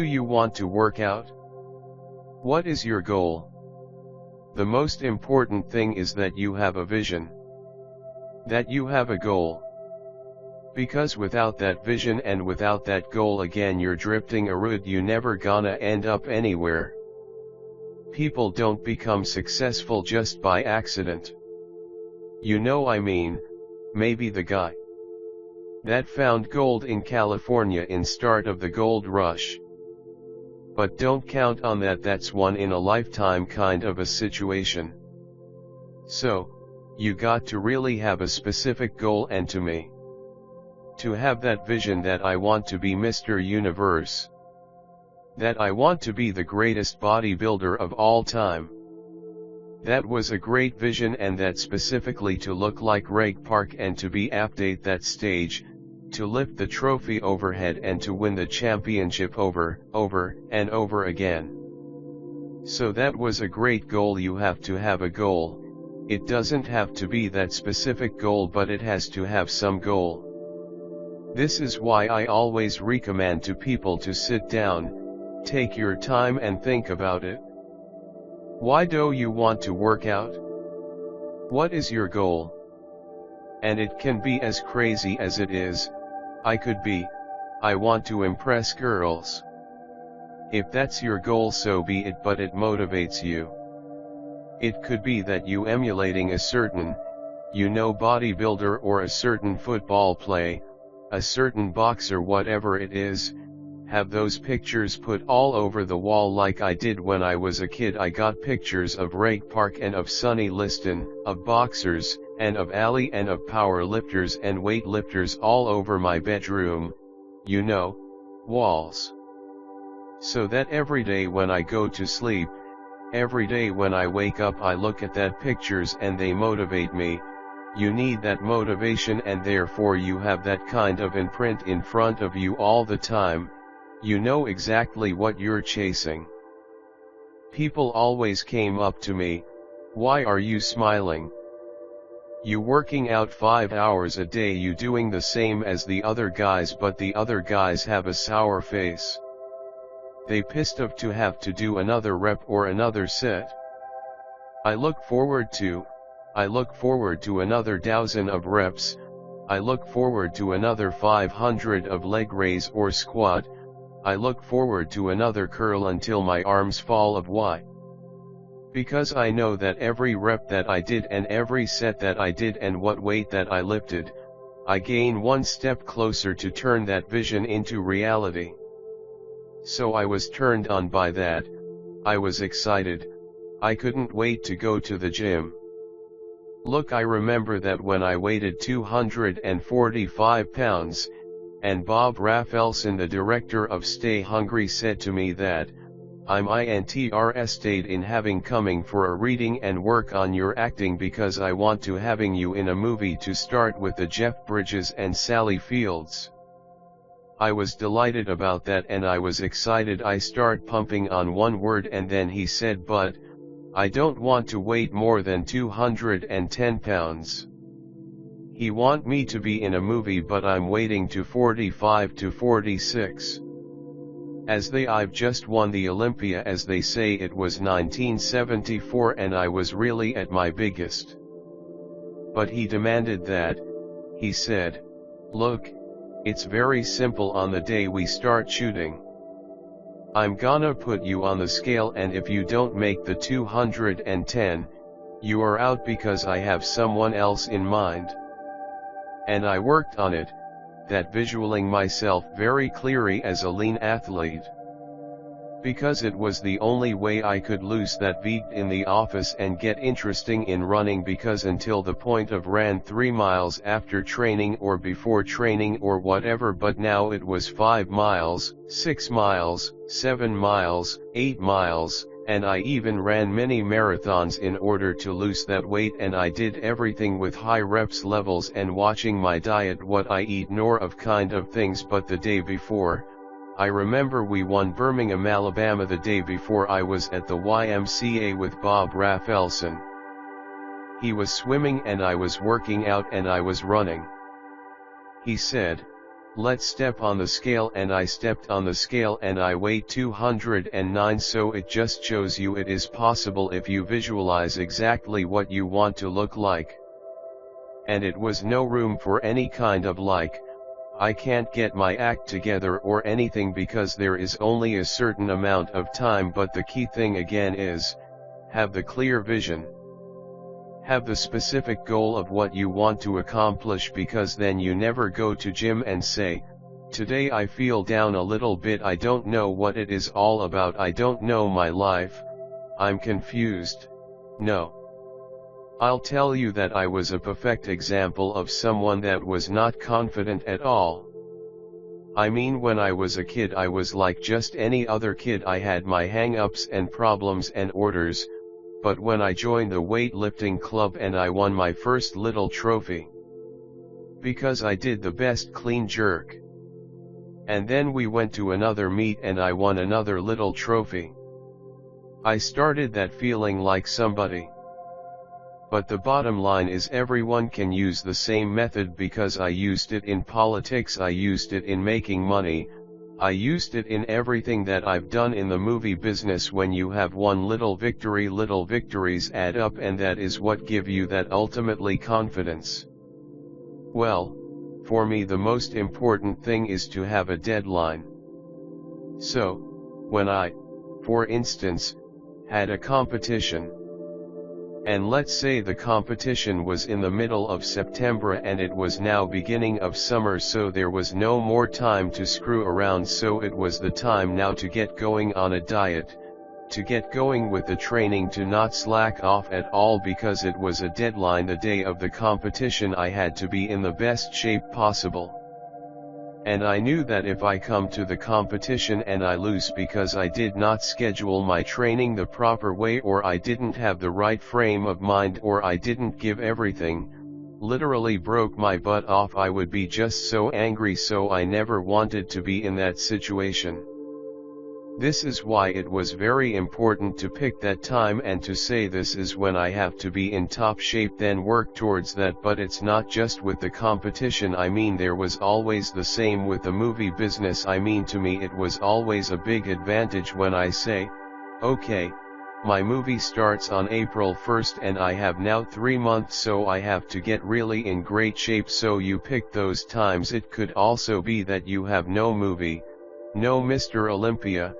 Do you want to work out? What is your goal? The most important thing is that you have a vision. That you have a goal. Because without that vision and without that goal again you're drifting around, you never gonna end up anywhere. People don't become successful just by accident. You know I mean, maybe the guy that found gold in California in start of the gold rush. But don't count on that, that's one in a lifetime kind of a situation. So, you got to really have a specific goal, and to me, to have that vision that I want to be Mr. Universe. That I want to be the greatest bodybuilder of all time. That was a great vision, and that specifically to look like Rake Park and to be update that stage, to lift the trophy overhead and to win the championship over and over again. So that was a great goal. You have to have a goal. It doesn't have to be that specific goal, but it has to have some goal. This is why I always recommend to people to sit down, take your time and think about it. Why do you want to work out? What is your goal? And it can be as crazy as it is. I want to impress girls. If that's your goal, so be it, but it motivates you. It could be that you emulating a certain, bodybuilder or a certain football play, a certain boxer, whatever it is. Have those pictures put all over the wall like I did when I was a kid. I got pictures of Rake Park and of Sonny Liston, of boxers, and of Ali and of power lifters and weightlifters all over my bedroom, walls. So that every day when I go to sleep, every day when I wake up, I look at that pictures and they motivate me. You need that motivation, and therefore you have that kind of imprint in front of you all the time. You know exactly what you're chasing. People always came up to me, "Why are you smiling? You working out 5 hours a day, you doing the same as the other guys, but the other guys have a sour face. They pissed off to have to do another rep or another set. I look forward to another 1,000 of reps, I look forward to another 500 of leg raise or squat, I look forward to another curl until my arms fall off. Why? Because I know that every rep that I did and every set that I did and what weight that I lifted, I gain one step closer to turn that vision into reality." So I was turned on by that. I was excited. I couldn't wait to go to the gym. Look, I remember that when I weighed 245 pounds, and Bob Rafelson, the director of Stay Hungry, said to me that, "I'm interested in having coming for a reading and work on your acting because I want to having you in a movie to start with the Jeff Bridges and Sally Fields." I was delighted about that and I was excited. I start pumping on one word and then he said, "But, I don't want to weight more than 210 pounds. He want me to be in a movie but I'm waiting to 45 to 46. I've just won the Olympia, as they say. It was 1974 and I was really at my biggest. But he demanded that, he said, "Look, it's very simple. On the day we start shooting, I'm gonna put you on the scale and if you don't make the 210, you are out because I have someone else in mind." And I worked on it, that visualing myself very clearly as a lean athlete. Because it was the only way I could lose that weight in the office and get interesting in running, because until the point of ran 3 miles after training or before training or whatever, but now it was 5 miles, 6 miles, 7 miles, 8 miles, and I even ran many marathons in order to lose that weight, and I did everything with high reps levels and watching my diet, what I eat, nor of kind of things. But the day before, I remember we won Birmingham, Alabama. The day before I was at the YMCA with Bob Rafelson. He was swimming and I was working out and I was running. He said, Let's step on the scale, and I stepped on the scale and I weighed 209, so it just shows you it is possible if you visualize exactly what you want to look like. And it was no room for any kind of like, I can't get my act together or anything, because there is only a certain amount of time. But the key thing again is, have the clear vision. Have the specific goal of what you want to accomplish, because then you never go to gym and say, today I feel down a little bit, I don't know what it is all about, I don't know my life, I'm confused. No. I'll tell you that I was a perfect example of someone that was not confident at all. I mean, when I was a kid I was like just any other kid. I had my hang-ups and problems and orders. But when I joined the weightlifting club and I won my first little trophy, because I did the best clean jerk. And then we went to another meet and I won another little trophy. I started that feeling like somebody. But the bottom line is, everyone can use the same method, because I used it in politics, I used it in making money, I used it in everything that I've done in the movie business. When you have one little victory, little victories add up, and that is what give you that ultimately confidence. Well, for me the most important thing is to have a deadline. So, when I, for instance, had a competition, and let's say the competition was in the middle of September and it was now beginning of summer, so there was no more time to screw around, so it was the time now to get going on a diet, to get going with the training, to not slack off at all, because it was a deadline. The day of the competition I had to be in the best shape possible. And I knew that if I come to the competition and I lose because I did not schedule my training the proper way, or I didn't have the right frame of mind, or I didn't give everything, literally broke my butt off, I would be just so angry. So I never wanted to be in that situation. This is why it was very important to pick that time and to say, this is when I have to be in top shape, then work towards that. But it's not just with the competition, I mean there was always the same with the movie business. I mean, to me it was always a big advantage when I say, okay, my movie starts on April 1st and I have now 3 months, so I have to get really in great shape. So you pick those times. It could also be that you have no movie, no Mr. Olympia,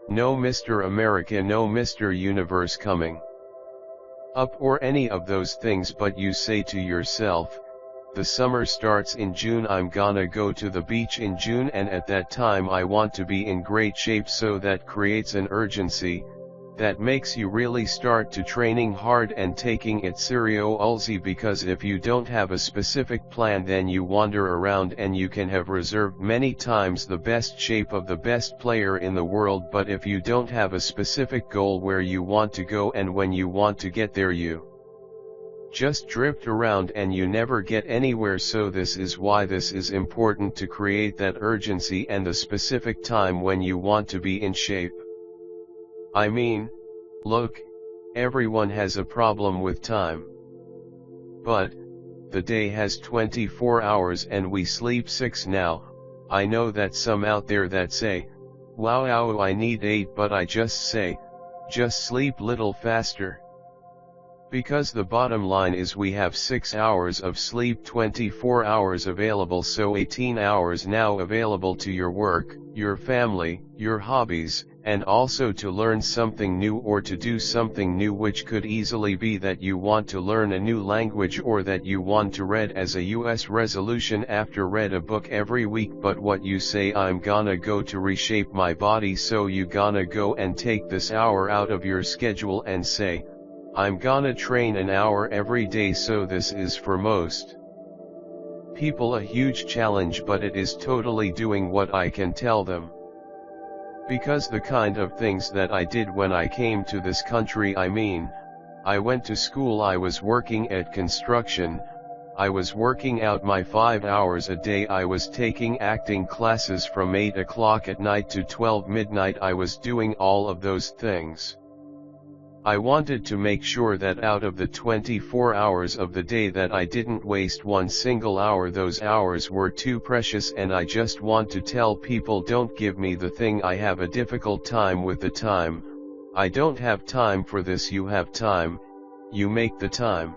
no Mr. America, no Mr. Universe coming up, or any of those things, but you say to yourself, the summer starts in June, I'm gonna go to the beach in June, and at that time I want to be in great shape. So that creates an urgency, that makes you really start to training hard and taking it seriously, because if you don't have a specific plan, then you wander around and you can have reserved many times the best shape of the best player in the world, but if you don't have a specific goal where you want to go and when you want to get there, you just drift around and you never get anywhere. So this is why this is important, to create that urgency and the specific time when you want to be in shape. I mean, look, everyone has a problem with time. But, the day has 24 hours and we sleep 6 now. I know that some out there that say, wow, I need 8, but I just say, just sleep little faster. Because the bottom line is, we have 6 hours of sleep, 24 hours available, so 18 hours now available to your work, your family, your hobbies, and also to learn something new or to do something new, which could easily be that you want to learn a new language, or that you want to read as a US resolution after read a book every week. But what you say, I'm gonna go to reshape my body, so you gonna go and take this hour out of your schedule and say, I'm gonna train an hour every day. So this is for most people a huge challenge, but it is totally doing what I can tell them. Because the kind of things that I did when I came to this country, I mean, I went to school, I was working at construction, I was working out my 5 hours a day, I was taking acting classes from 8 o'clock at night to 12 midnight, I was doing all of those things. I wanted to make sure that out of the 24 hours of the day that I didn't waste one single hour. Those hours were too precious, and I just want to tell people, don't give me the thing. I have a difficult time with the time. I don't have time for this. You have time, you make the time.